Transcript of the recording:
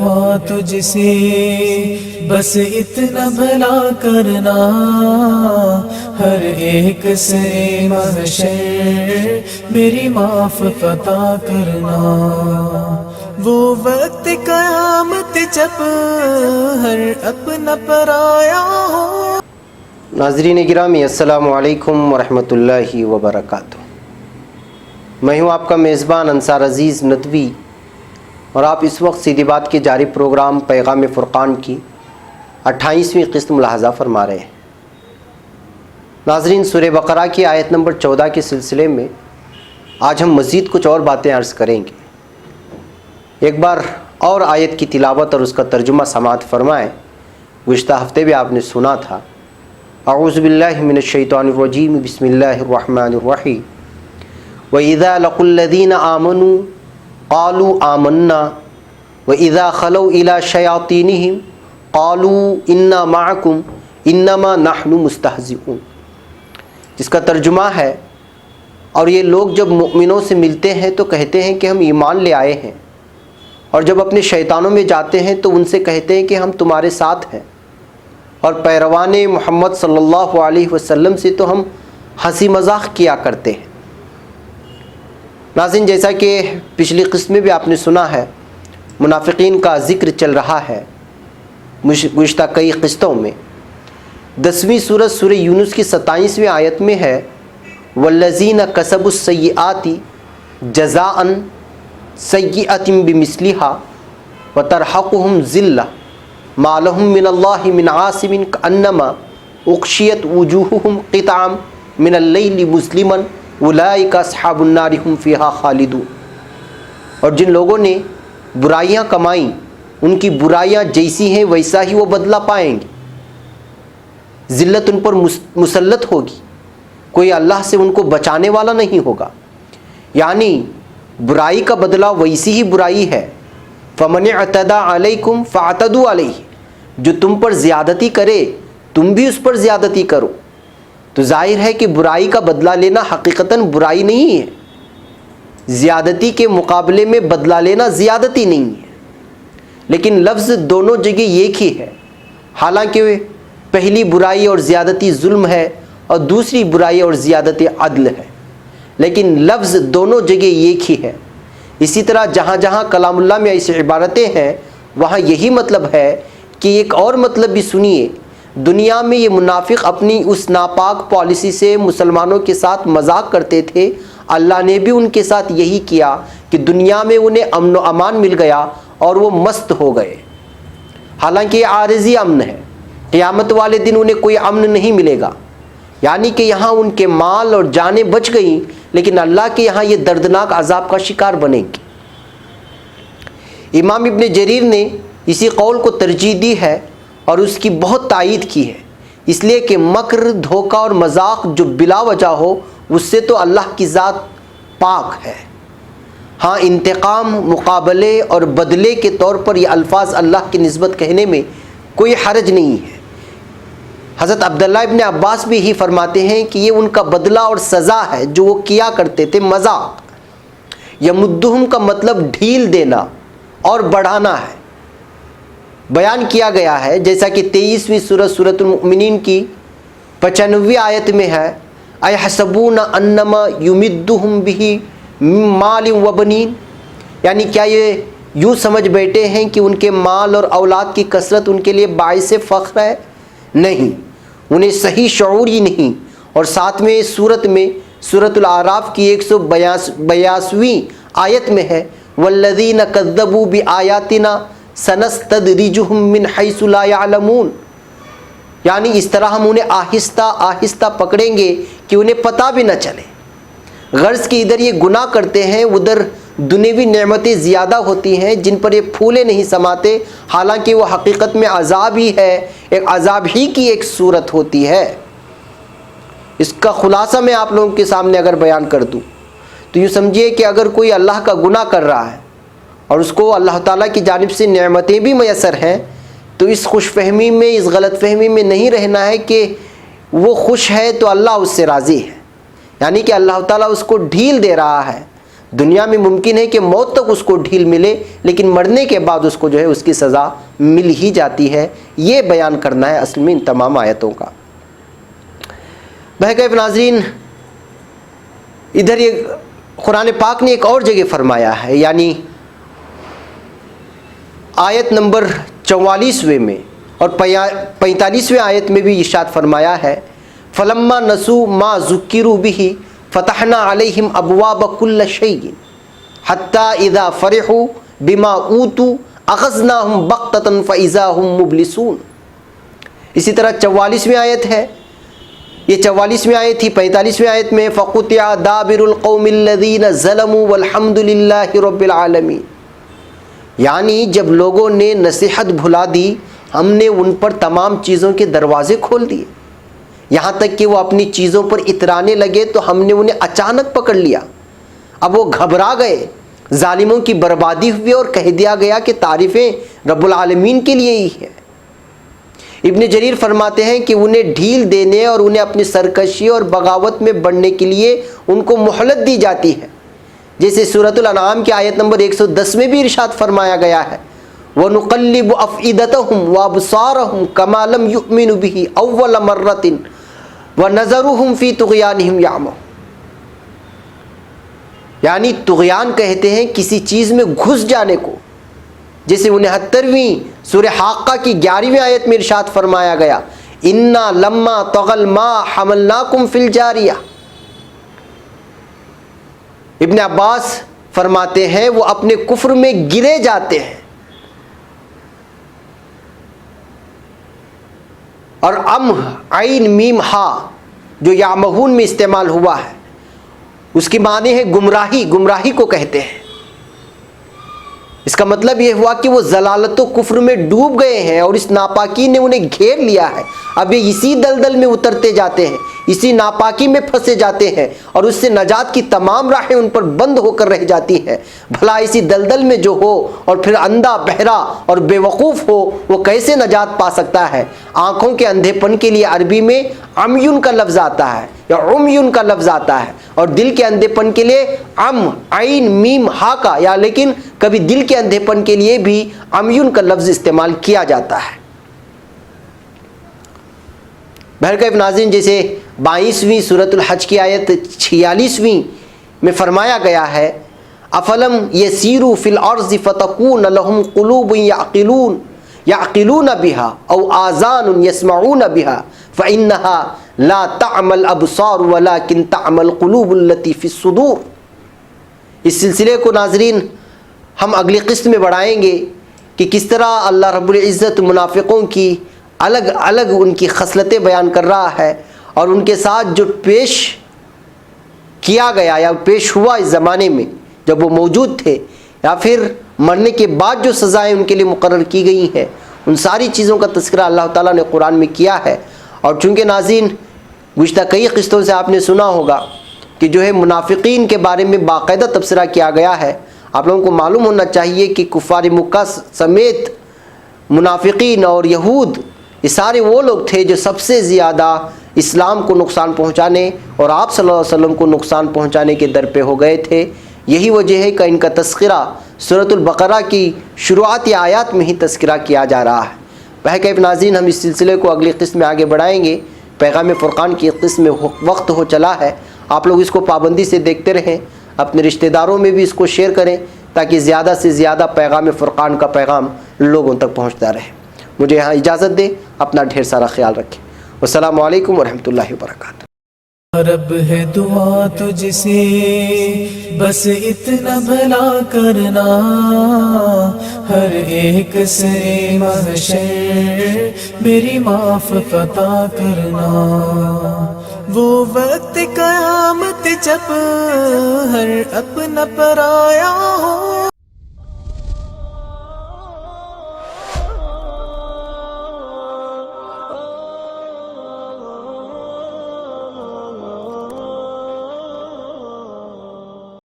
دعا تجھ سے بس اتنا بھلا کرنا، ہر ایک سے محشر میری معاف عطا کرنا، وہ وقت قیامت جب ہر اپنا پرایا ہو۔ ناظرین گرامی، السلام علیکم ورحمۃ اللہ وبرکاتہ۔ میں ہوں آپ کا میزبان انصار عزیز ندوی، اور آپ اس وقت سیدھی بات کے جاری پروگرام پیغام فرقان کی 28ویں قسط ملاحظہ فرما رہے ہیں۔ ناظرین، سورہ بقرہ کی آیت نمبر 14 کے سلسلے میں آج ہم مزید کچھ اور باتیں عرض کریں گے۔ ایک بار اور آیت کی تلاوت اور اس کا ترجمہ سماعت فرمائیں۔ گزشتہ ہفتے بھی آپ نے سنا تھا، اعوذ باللہ من الشیطان الرجیم، بسم اللہ الرحمن الرحیم، وَإِذَا لَقُوا الَّذِينَ آمَنُوا قَالُوا آمَنَّا وَإِذَا خَلَوْا إِلَى شَيَاطِينِهِمْ قَالُوا إِنَّا مَعَكُمْ إِنَّمَا نَحْنُ مُسْتَهْزِئُونَ، جس کا ترجمہ ہے، اور یہ لوگ جب مؤمنوں سے ملتے ہیں تو کہتے ہیں کہ ہم ایمان لے آئے ہیں، اور جب اپنے شیطانوں میں جاتے ہیں تو ان سے کہتے ہیں کہ ہم تمہارے ساتھ ہیں، اور پیروان محمد صلی اللہ علیہ وسلم سے تو ہم ہنسی مذاق کیا کرتے ہیں۔ ناظرین، جیسا کہ پچھلی قسط میں بھی آپ نے سنا ہے، منافقین کا ذکر چل رہا ہے گزشتہ کئی قسطوں میں۔ 10ویں سورت سورہ یونس کی 27ویں آیت میں ہے، وَالَّذِينَ كَسَبُوا السَّيِّئَاتِ جَزَاءً سَيِّئَةٍ بِمِثْلِهَا وَتَرْحَقُهُمْ ذِلَّةٌ مَا لَهُم مِّنَ اللَّهِ مِنْ عَاصِمٍ كَأَنَّمَا أُغْشِيَتْ وُجُوهُهُمْ قِطَعًا مِّنَ اللَّيْلِ مُظْلِمًا اولئک اصحاب النار هم فیہا خالدون۔ اور جن لوگوں نے برائیاں کمائیں، ان کی برائیاں جیسی ہیں ویسا ہی وہ بدلہ پائیں گے۔ ذلت ان پر مسلط ہوگی، کوئی اللہ سے ان کو بچانے والا نہیں ہوگا، یعنی برائی کا بدلہ ویسی ہی برائی ہے۔ فمن اعتدی علیکم فاعتدوا علیہ، جو تم پر زیادتی کرے تم بھی اس پر زیادتی کرو۔ تو ظاہر ہے کہ برائی کا بدلہ لینا حقیقتاً برائی نہیں ہے، زیادتی کے مقابلے میں بدلہ لینا زیادتی نہیں ہے، لیکن لفظ دونوں جگہ ایک ہی ہے۔ حالانکہ پہلی برائی اور زیادتی ظلم ہے، اور دوسری برائی اور زیادتی عدل ہے، لیکن لفظ دونوں جگہ ایک ہی ہے۔ اسی طرح جہاں جہاں کلام اللہ میں ایسی عبارتیں ہیں وہاں یہی مطلب ہے کہ ایک اور مطلب بھی سنیے۔ دنیا میں یہ منافق اپنی اس ناپاک پالیسی سے مسلمانوں کے ساتھ مذاق کرتے تھے، اللہ نے بھی ان کے ساتھ یہی کیا کہ دنیا میں انہیں امن و امان مل گیا اور وہ مست ہو گئے۔ حالانکہ یہ عارضی امن ہے، قیامت والے دن انہیں کوئی امن نہیں ملے گا، یعنی کہ یہاں ان کے مال اور جانیں بچ گئیں، لیکن اللہ کے یہاں یہ دردناک عذاب کا شکار بنیں گے۔ امام ابن جریر نے اسی قول کو ترجیح دی ہے اور اس کی بہت تائید کی ہے، اس لیے کہ مکر، دھوکہ اور مذاق جو بلا وجہ ہو اس سے تو اللہ کی ذات پاک ہے۔ ہاں، انتقام، مقابلے اور بدلے کے طور پر یہ الفاظ اللہ کی نسبت کہنے میں کوئی حرج نہیں ہے۔ حضرت عبداللہ ابن عباس بھی یہی فرماتے ہیں کہ یہ ان کا بدلہ اور سزا ہے جو وہ کیا کرتے تھے، مذاق۔ یمدہم کا مطلب ڈھیل دینا اور بڑھانا ہے۔ بیان کیا گیا ہے جیسا کہ 23ویں سورۃ المؤمنین کی 95ویں آیت میں ہے، اَيَحْسَبُونَ أَنَّمَا يُمِدُّهُمْ بِهِ مِن مَّالٍ وَبَنِينَ، یعنی کیا یہ یوں سمجھ بیٹھے ہیں کہ ان کے مال اور اولاد کی کثرت ان کے لیے باعث فخر ہے؟ نہیں، انہیں صحیح شعور ہی نہیں۔ اور 7ویں سورت میں سورۃ الاعراف کی 182ویں آیت میں ہے، وَالَّذِينَ كَذَّبُوا بِآيَاتِنَا سَنَسْتَدْرِجُهُم مِّنْ حَيْثُ لَا يَعْلَمُونَ، یعنی اس طرح ہم انہیں آہستہ آہستہ پکڑیں گے کہ انہیں پتہ بھی نہ چلے۔ غرض کہ ادھر یہ گناہ کرتے ہیں، ادھر دنیوی نعمتیں زیادہ ہوتی ہیں جن پر یہ پھولے نہیں سماتے، حالانکہ وہ حقیقت میں عذاب ہی ہے، ایک عذاب ہی کی ایک صورت ہوتی ہے۔ اس کا خلاصہ میں آپ لوگوں کے سامنے اگر بیان کر دوں تو یوں سمجھیے کہ اگر کوئی اللہ کا گناہ کر رہا ہے اور اس کو اللہ تعالیٰ کی جانب سے نعمتیں بھی میسر ہیں، تو اس خوش فہمی میں، اس غلط فہمی میں نہیں رہنا ہے کہ وہ خوش ہے تو اللہ اس سے راضی ہے، یعنی کہ اللہ تعالیٰ اس کو ڈھیل دے رہا ہے، دنیا میں ممکن ہے کہ موت تک اس کو ڈھیل ملے، لیکن مرنے کے بعد اس کو جو ہے اس کی سزا مل ہی جاتی ہے۔ یہ بیان کرنا ہے اصل میں ان تمام آیتوں کا۔ بہرکیف ناظرین، ادھر یہ قرآن پاک نے ایک اور جگہ فرمایا ہے، یعنی آیت نمبر 44ویں میں اور 45ویں آیت میں بھی ارشاد فرمایا ہے، فلما نسوا ما ذکروا به فتحنا علیہم ابواب کل شیء حتی اذا فرحوا بما اوتوا اخذناہم بغتۃ فاذا هم مبلسون۔ اسی طرح 44ویں آیت ہے، یہ 44ویں آیت تھی۔ 45ویں آیت میں فقطع دابر القوم الذین ظلموا والحمد للہ رب العالمین، یعنی جب لوگوں نے نصیحت بھلا دی ہم نے ان پر تمام چیزوں کے دروازے کھول دیے، یہاں تک کہ وہ اپنی چیزوں پر اترانے لگے تو ہم نے انہیں اچانک پکڑ لیا۔ اب وہ گھبرا گئے، ظالموں کی بربادی ہوئی اور کہہ دیا گیا کہ تعریفیں رب العالمین کے لیے ہی ہیں۔ ابن جریر فرماتے ہیں کہ انہیں ڈھیل دینے اور انہیں اپنی سرکشی اور بغاوت میں بڑھنے کے لیے ان کو مہلت دی جاتی ہے، جیسے سورۃ الانعام کی آیت نمبر 110 میں بھی ارشاد فرمایا گیا ہے، وَنُقَلِّبُ أَفْئِدَتَهُمْ وَأَبْصَارَهُمْ كَمَا لَمْ يُؤْمِنُوا بِهِ أَوَّلَ مَرَّةٍ وَنَذَرُهُمْ فِي طُغْيَانِهِمْ يَعْمَهُونَ۔ یعنی طغیان کہتے ہیں کسی چیز میں گھس جانے کو، جیسے 69ویں سورہ حاقہ کی 11ویں آیت میں ارشاد فرمایا گیا، اِنَّا لَمَّا طَغَى الْمَاءُ حَمَلْنَاكُمْ فِي الْجَارِيَةِ۔ ابن عباس فرماتے ہیں وہ اپنے کفر میں گرے جاتے ہیں، اور عین میم ہا جو یعمہون میں استعمال ہوا ہے اس کی معنی ہے گمراہی، گمراہی کو کہتے ہیں۔ اس کا مطلب یہ ہوا کہ وہ ضلالت و کفر میں ڈوب گئے ہیں اور اس ناپاکی نے انہیں گھیر لیا ہے، اب یہ اسی دلدل میں اترتے جاتے ہیں، اسی ناپاکی میں پھنسے جاتے ہیں اور اس سے نجات کی تمام راہیں ان پر بند ہو کر رہ جاتی ہیں۔ بھلا اسی دلدل میں جو ہو اور پھر اندھا بہرا اور بے وقوف ہو وہ کیسے نجات پا سکتا ہے؟ آنکھوں کے اندھے پن کے لیے عربی میں عمیون کا لفظ آتا ہے یا عمیون کا لفظ آتا ہے، اور دل کے اندھے پن کے لیے عین میم ہا کا، یا لیکن کبھی دل کے اندھے پن کے لیے بھی عمیون کا لفظ استعمال کیا جاتا ہے۔ بہرکیف ناظرین، جیسے 22ویں سورۃ الحج کی آیت 46ویں میں فرمایا گیا ہے، افلم یسیروا فی الارض فتکون لهم قلوب یعقلون بها او آذان یسمعون بها فانها لا تعمى الابصار ولكن تعمى القلوب التي في الصدور۔ اس سلسلے کو ناظرین ہم اگلی قسط میں بڑھائیں گے کہ کس طرح اللہ رب العزت منافقوں کی الگ الگ ان کی خصلتیں بیان کر رہا ہے، اور ان کے ساتھ جو پیش کیا گیا یا پیش ہوا اس زمانے میں جب وہ موجود تھے، یا پھر مرنے کے بعد جو سزائیں ان کے لیے مقرر کی گئی ہیں، ان ساری چیزوں کا تذکرہ اللہ تعالیٰ نے قرآن میں کیا ہے۔ اور چونکہ ناظرین گزشتہ کئی قسطوں سے آپ نے سنا ہوگا کہ جو ہے منافقین کے بارے میں باقاعدہ تبصرہ کیا گیا ہے۔ آپ لوگوں کو معلوم ہونا چاہیے کہ کفار مکہ سمیت منافقین اور یہود یہ سارے وہ لوگ تھے جو سب سے زیادہ اسلام کو نقصان پہنچانے اور آپ صلی اللہ علیہ وسلم کو نقصان پہنچانے کے در پہ ہو گئے تھے۔ یہی وجہ ہے کہ ان کا تذکرہ سورۃ البقرہ کی شروعاتی آیات میں ہی تذکرہ کیا جا رہا ہے۔ بہرکیف ناظرین، ہم اس سلسلے کو اگلی قسط میں آگے بڑھائیں گے۔ پیغام فرقان کی قسط میں وقت ہو چلا ہے، آپ لوگ اس کو پابندی سے دیکھتے رہیں، اپنے رشتہ داروں میں بھی اس کو شیئر کریں تاکہ زیادہ سے زیادہ پیغام فرقان کا پیغام لوگوں تک پہنچتا رہے۔ مجھے یہاں اجازت دیں، اپنا ڈھیر سارا خیال رکھیں۔ السلام علیکم ورحمۃ اللہ وبرکاتہ۔ رب ہے دعا تجھ سے بس اتنا بھلا کرنا، ہر ایک سے محشر میری معاف عطا کرنا۔ وہ وقت قیامت جب ہر اپنا پرایا ہو،